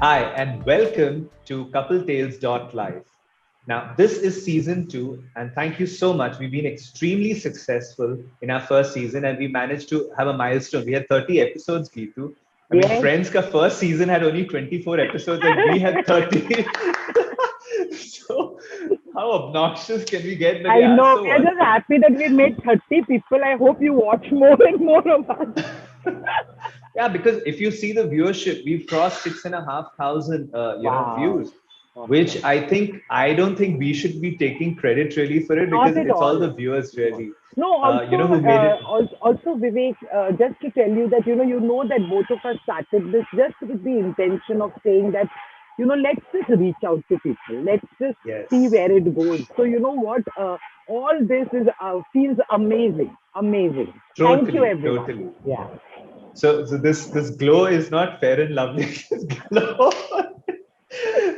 Hi, and welcome to Live. Now, this is season two, and thank you so much. We've been extremely successful in our first season, and we managed to have a milestone. We had 30 episodes, Geetu. I mean, Yes. Friends' first season had only 24 episodes, and we had 30. So, how obnoxious can we get? But I yeah, know. so We are what? just happy that we made 30 people. I hope you watch more and more of us. Yeah, because if you see the viewership, we've crossed 6,500, Wow. views, which Awesome. I don't think we should be taking credit really for it Not because at it's all all. the viewers No, really, no, also, who made it. also Vivek, just to tell you that, you know that both of us started this just with the intention of saying that, let's just reach out to people. Let's just see Yes, where it goes. So, you know what? All this feels amazing. Amazing. Thank you, totally, everyone. totally. Yeah. So this glow is not fair and lovely. This glow,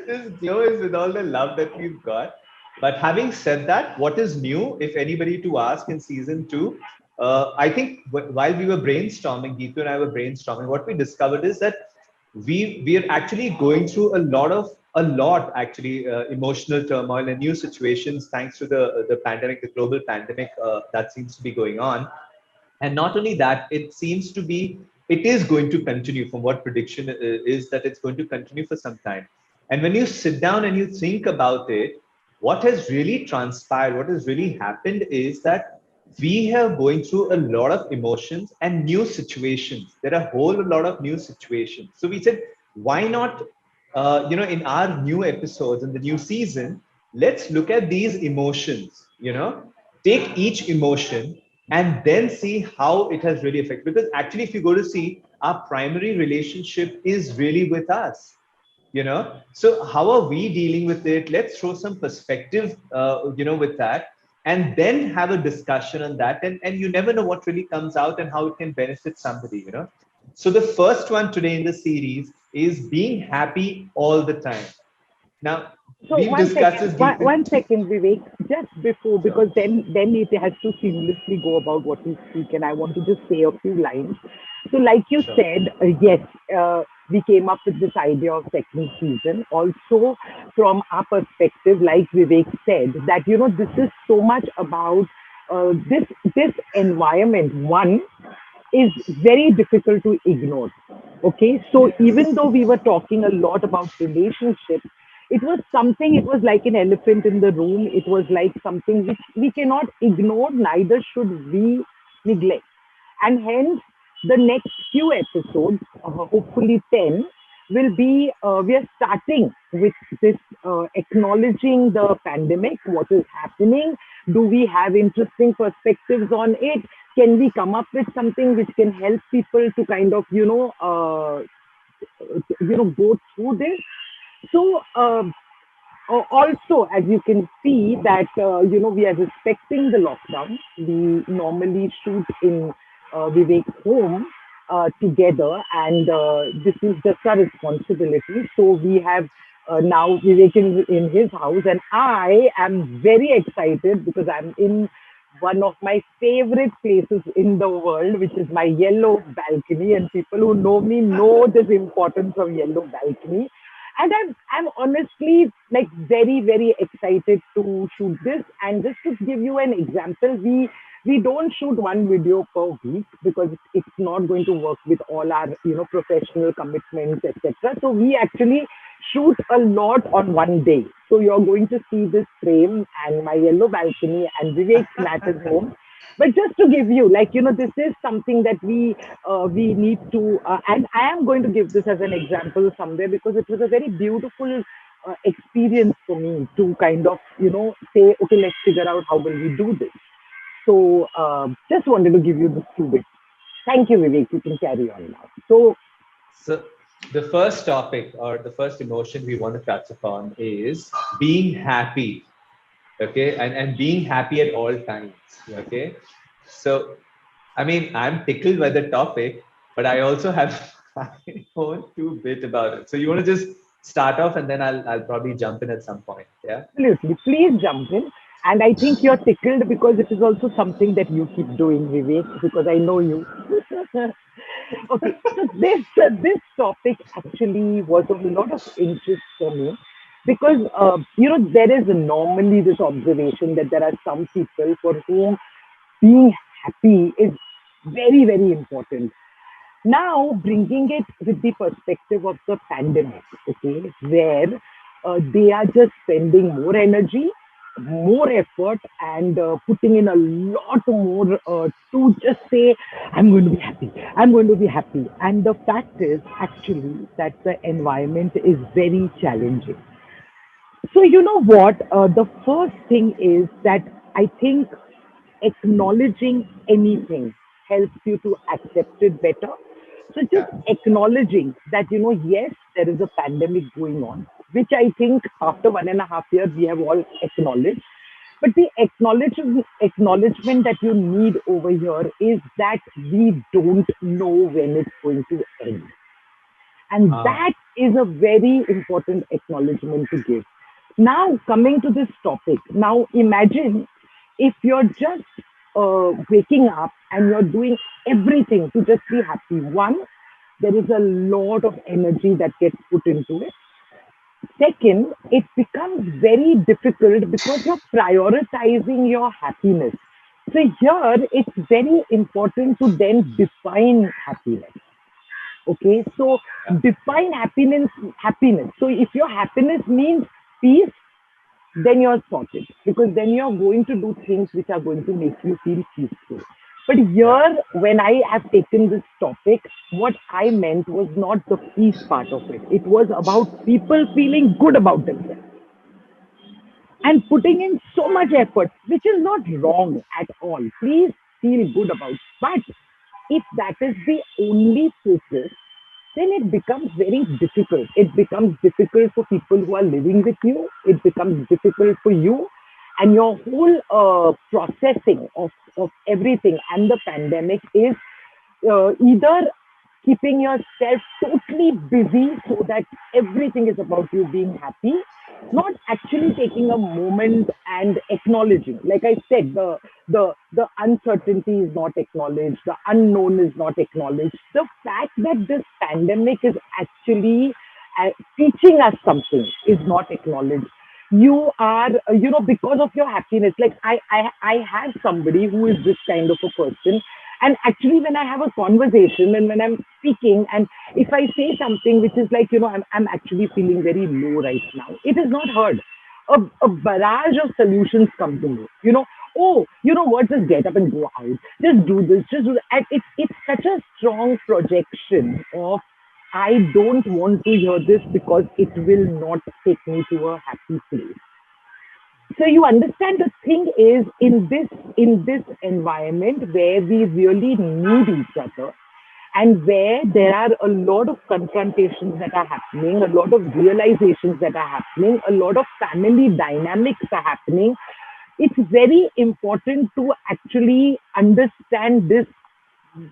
this glow is with all the love that we've got. But having said that, what is new, if anybody to ask in season two? I think while we were brainstorming, Geetu and I were brainstorming, what we discovered is that we are actually going through a lot actually emotional turmoil and new situations thanks to the pandemic, the global pandemic that seems to be going on. And not only that, it is going to continue from what prediction is that it's going to continue for some time. And when you sit down and you think about it, what has really transpired, what has really happened is that we are going through a lot of emotions and new situations. There are a whole lot of new situations. So we said, why not, in our new episodes in the new season, let's look at these emotions, take each emotion and then see how it has really affected. Because actually, if you go to see, our primary relationship is really with us. So how are we dealing with it? Let's throw some perspective, with that, and then have a discussion on that. And you never know what really comes out and how it can benefit somebody. So the first one today in the series is being happy all the time. Now, So we've one discussed second, this, one Geetu. second, Vivek, just before, Sure. because then it has to seamlessly go about what we speak, and I want to just say a few lines. So, like you Sure. said, yes, we came up with this idea of second season. Also, from our perspective, like Vivek said, that this is so much about this environment. One is very difficult to ignore. Okay, so even Yes. though we were talking a lot about relationships, it was like an elephant in the room. It was like something which we cannot ignore, neither should we neglect. And hence, the next few episodes, hopefully 10, we are starting with this acknowledging the pandemic, what is happening. Do we have interesting perspectives on it? Can we come up with something which can help people to kind of, go through this? So, also, as you can see, that we are respecting the lockdown. We normally shoot in Vivek's home together, and this is just our responsibility. So we have now Vivek in his house, and I am very excited because I'm in one of my favorite places in the world, which is my yellow balcony. And people who know me know the importance of yellow balcony. And I'm honestly like very, very excited to shoot this. And just to give you an example, we don't shoot one video per week because it's not going to work with all our professional commitments, etc. So we actually shoot a lot on one day. So you're going to see this frame and my yellow balcony and Vivek's Matters home. But just to give you, like, this is something that we need to, and I am going to give this as an example somewhere because it was a very beautiful experience for me to kind of, say, okay, let's figure out how will we do this. So just wanted to give you this two bits. Thank you, Vivek. You can carry on now. So So the first topic or the first emotion we want to touch upon is being happy. Okay. And being happy at all times. Okay. So, I mean, I'm tickled by the topic, but I also have my own two bit about it. So you want to just start off and then I'll probably jump in at some point. Yeah. absolutely. Please jump in. And I think you're tickled because it is also something that you keep doing, Vivek, because I know you. Okay, so this topic actually was of a lot of interest for me because there is normally this observation that there are some people for whom being happy is very, very important. Now, bringing it with the perspective of the pandemic, okay, where they are just spending more energy, more effort, and putting in a lot more to just say, I'm going to be happy, I'm going to be happy. And the fact is actually that the environment is very challenging. So, you know what? The first thing is that I think acknowledging anything helps you to accept it better. So, just Yeah. acknowledging that, yes, there is a pandemic going on, which I think after 1.5 years we have all acknowledged. But the acknowledgement that you need over here is that we don't know when it's going to end. And Ah, that is a very important acknowledgement to give. Now, coming to this topic, now imagine if you're just waking up and you're doing everything to just be happy. One, there is a lot of energy that gets put into it. Second, it becomes very difficult because you're prioritizing your happiness. So, here it's very important to then define happiness. Okay, so yeah. define happiness. So if your happiness means peace, then you're sorted because then you're going to do things which are going to make you feel peaceful. But Yeah. here, when I have taken this topic, what I meant was not the peace part of it. It was about people feeling good about themselves and putting in so much effort, which is not wrong at all. Please feel good about. But if that is the only focus, then it becomes very difficult. It becomes difficult for people who are living with you. It becomes difficult for you. And your whole processing of everything and the pandemic is either keeping yourself totally busy so that everything is about you being happy, not actually taking a moment and acknowledging. Like I said, the uncertainty is not acknowledged, the unknown is not acknowledged. The fact that this pandemic is actually teaching us something is not acknowledged. You are, because of your happiness. Like I have somebody who is this kind of a person, and actually, when I have a conversation and when I'm speaking, and if I say something which is like, I'm actually feeling very low right now, it is not heard. A barrage of solutions come to me. Oh, you know what? Just get up and go out. Just do this. Just do that. And it's such a strong projection of I don't want to hear this because it will not take me to a happy place. So you understand the thing is in this environment where we really need each other and where there are a lot of confrontations that are happening, a lot of realizations that are happening, a lot of family dynamics are happening. It's very important to actually understand this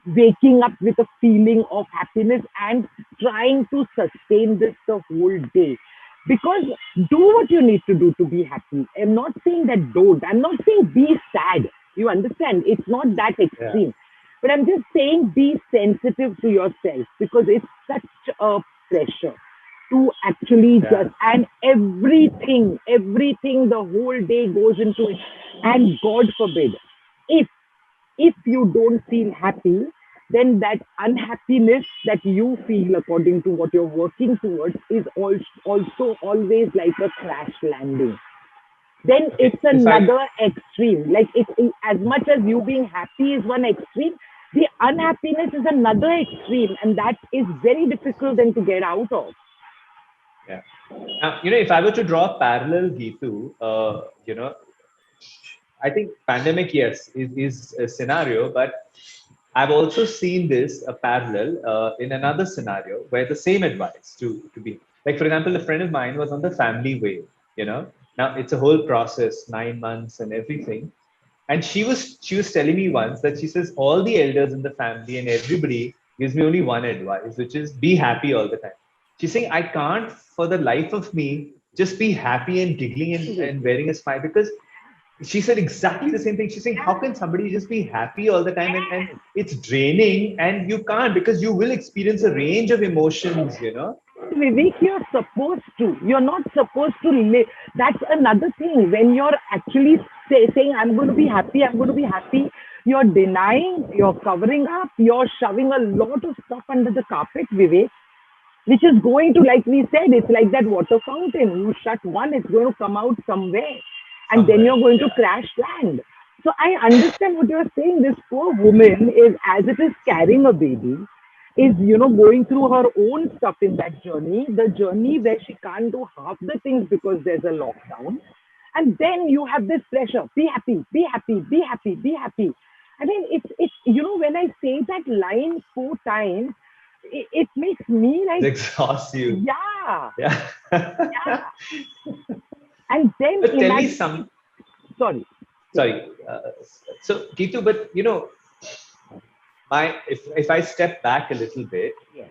waking up with a feeling of happiness and trying to sustain this the whole day. Because do what you need to do to be happy. I'm not saying that don't. I'm not saying be sad. You understand? It's not that Yeah. extreme. But I'm just saying be sensitive to yourself because it's such a pressure to actually Yeah. just, and everything the whole day goes into it. And God forbid, if if you don't feel happy, then that unhappiness that you feel according to what you're working towards is also always like a crash landing. Then Okay. it's If I another extreme. Like as much as you being happy is one extreme, the unhappiness is another extreme, and that is very difficult then to get out of. Yeah. Now, if I were to draw a parallel, Geetu, I think pandemic, yes, is a scenario, but I've also seen this a parallel in another scenario where the same advice to be like, for example, a friend of mine was on the family way. Now it's a whole process, 9 months and everything. And she was telling me once that she says all the elders in the family and everybody gives me only one advice, which is be happy all the time. She's saying I can't for the life of me just be happy and giggling and Absolutely. wearing a smile because she said exactly the same thing. She's saying, how can somebody just be happy all the time? And it's draining, and you can't, because you will experience a range of emotions, you know. Vivek, you're supposed to. You're not supposed to live. That's another thing. When you're actually saying, I'm going to be happy, I'm going to be happy, you're denying, you're covering up, you're shoving a lot of stuff under the carpet, Vivek, which is going to, like we said, it's like that water fountain. You shut one, it's going to come out somewhere. And then Somewhere. you're going to Yeah. crash land. So I understand what you're saying. This poor woman is, as it is carrying a baby, is, going through her own stuff in that journey, the journey where she can't do half the things because there's a lockdown. And then you have this pressure, be happy, be happy, be happy, be happy. I mean, it's, when I say that line 4 times, it makes me It like, exhausts you. yeah, Yeah. yeah. And then But tell me imagine, some, sorry, yeah, sorry. So, Kitu, but if I step back a little bit, yes.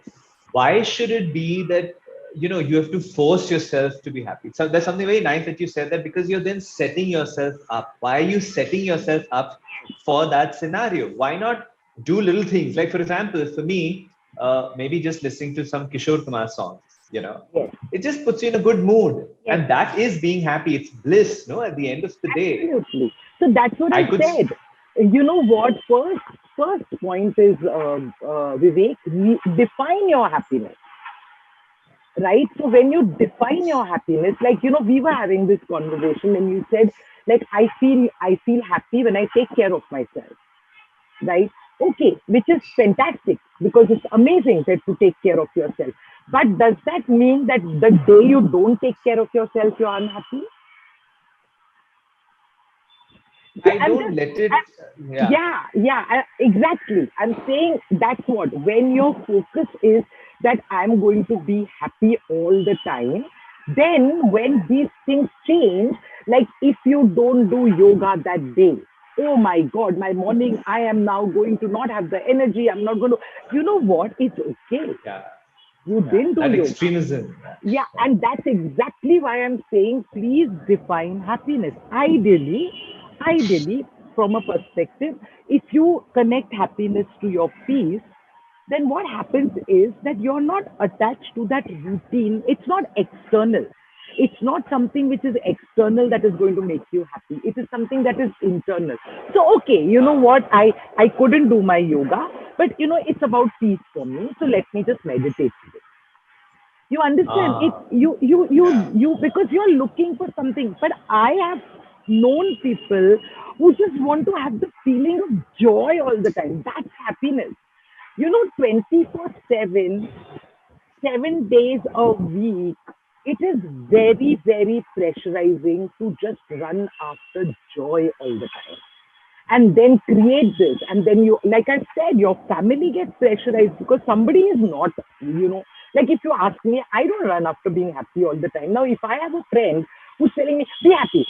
why should it be that you have to force yourself to be happy? So there's something very nice that you said that, because you're then setting yourself up. Why are you setting yourself up for that scenario? Why not do little things? Like, for example, for me, maybe just listening to some Kishore Kumar songs, Yes, it just puts you in a good mood, yes, and that is being happy. It's bliss, no, at the end of the day. absolutely. So that's what I I could. said. You know what? First point is, Vivek, define your happiness, right? So when you define your happiness, like, we were having this conversation, and you said, like, I feel happy when I take care of myself, right? Okay, which is fantastic because it's amazing that to take care of yourself. But does that mean that the day you don't take care of yourself, you're unhappy? I I'm don't just, let it. Yeah. yeah, yeah, exactly. I'm saying that's what, when your focus is that I'm going to be happy all the time, then when these things change, like if you don't do yoga that day, oh my God, my morning, I am now going to not have the energy. I'm not going to, you know what? It's okay. Yeah. You Yeah. didn't do That yoga. extremism. Yeah. Yeah, Yeah. and that's exactly why I'm saying please define happiness. Ideally, from a perspective, if you connect happiness to your peace, then what happens is that you're not attached to that routine. It's not external. It's not something which is external that is going to make you happy. It is something that is internal. So, okay, you know what? I couldn't do my yoga, but it's about peace for me. So let me just meditate. You understand it, Ah. Yeah. you because you're looking for something. But I have known people who just want to have the feeling of joy all the time. That's happiness. 24/7, 7 days a week, it is very, very pressurizing to just run after joy all the time and then create this. And then you, like I said, your family gets pressurized because somebody is not, like if you ask me, I don't run after being happy all the time. Now, if I have a friend who's telling me, be happy,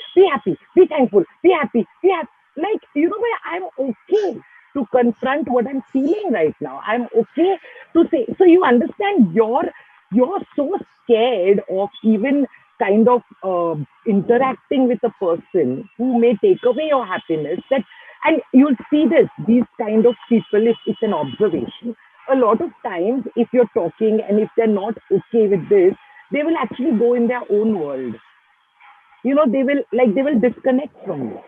be thankful, be happy, be happy, like, where I'm okay to confront what I'm feeling right now. I'm okay to say, so you understand, you're so scared of even kind of interacting with a person who may take away your happiness, that, and you'll see this, these kind of people, if it's an observation, a lot of times if you're talking and if they're not okay with this, they will actually go in their own world. They will disconnect from you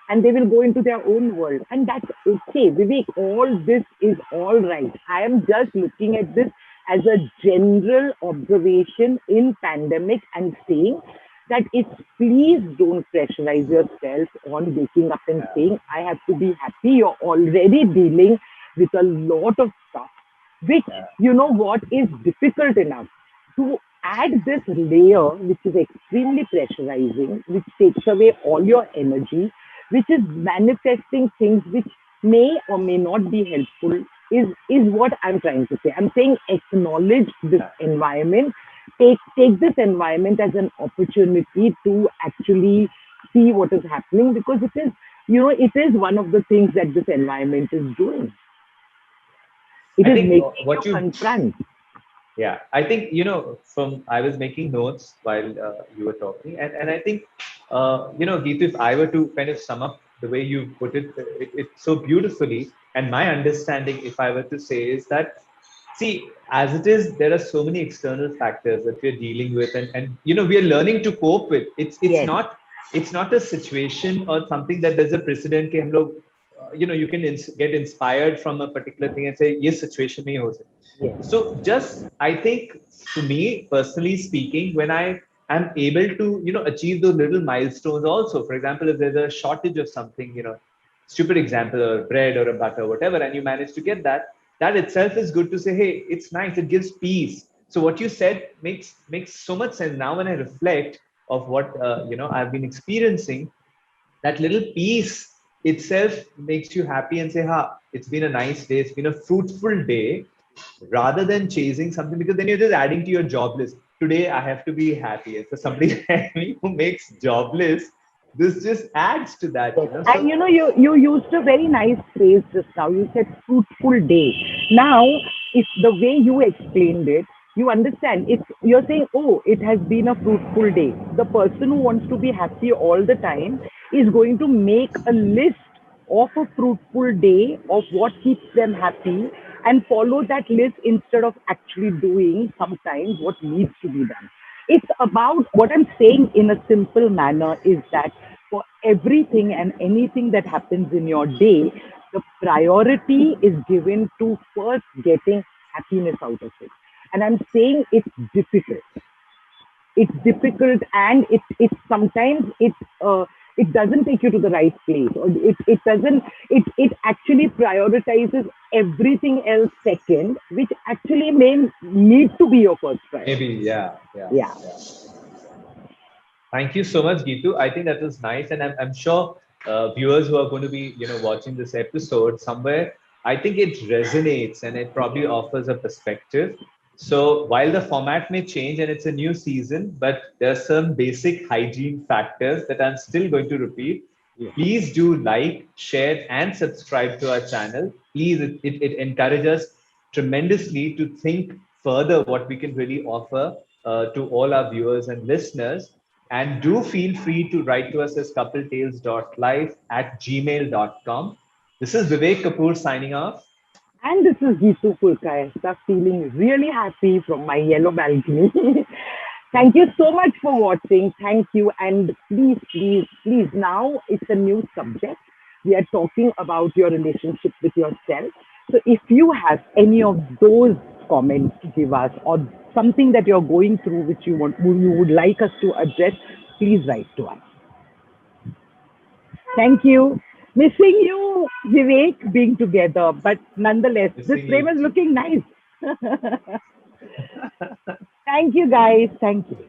and they will go into their own world. And that's okay. Vivek, all this is all right. I am just looking at this as a general observation in pandemic and saying that it's, please don't pressurize yourself on waking up and saying, I have to be happy. You're already dealing with a lot of stuff, which, Yeah. what is difficult enough to add this layer, which is extremely pressurizing, which takes away all your energy, which is manifesting things which may or may not be helpful, is what I'm trying to say. I'm saying acknowledge this Yeah. environment, take this environment as an opportunity to actually see what is happening, because it is one of the things that this environment is doing. It I is think making you what you. confront. Yeah. I think from I was making notes while you were talking, and I think Geetu, if I were to kind of sum up the way you put it so beautifully, and my understanding, if I were to say, is that, see, as it is, there are so many external factors that we're dealing with, and we are learning to cope with. It's Yes, not a situation or something that there's a precedent कि हम लोग, you can get inspired from a particular thing and say yes situation में ही हो सकता. yes, So just I think, to me personally speaking, when I am able to achieve those little milestones also, for example, if there's a shortage of something, stupid example, or bread or a butter, whatever, and you manage to get that, that itself is good to say, hey, it's nice, it gives peace. So what you said makes so much sense now when I reflect of what I've been experiencing. That little piece itself makes you happy and say, ha, it's been a nice day, it's been a fruitful day, rather than chasing something, because then you're just adding to your job list. Today I have to be happy. And for somebody like me who makes job lists, this just adds to that, yes. And So you used a very nice phrase just now. You said fruitful day. Now, if the way you explained it, you understand. It's you're saying, oh, it has been a fruitful day. The person who wants to be happy all the time is going to make a list of a fruitful day of what keeps them happy and follow that list instead of actually doing sometimes what needs to be done. It's about what I'm saying in a simple manner is that for everything and anything that happens in your day, the priority is given to first getting happiness out of it. And I'm saying it's difficult and it's sometimes it doesn't take you to the right place, or it doesn't it actually prioritizes everything else second, which actually may need to be your first maybe, priority. yeah, yeah, Yeah. yeah. Thank you so much, Geetu. I think that was nice, and I'm sure viewers who are going to be, watching this episode somewhere, I think it resonates and it probably offers a perspective. So while the format may change and it's a new season, but there's some basic hygiene factors that I'm still going to repeat. Yeah. Please do like, share, and subscribe to our channel. Please, it encourages us tremendously to think further what we can really offer to all our viewers and listeners. And do feel free to write to us as coupletales.life@gmail.com. This is Vivek Kapoor signing off. And this is Gisu Pulkaesta feeling really happy from my yellow balcony. Thank you so much for watching. Thank you. And please, please, please, now it's a new subject. We are talking about your relationship with yourself. So if you have any of those comments to give us, or something that you're going through which you would like us to address, please write to us. Thank you. Missing you, Vivek, being together, but nonetheless, this Missing frame you is too. looking nice. Thank you, guys. Thank you.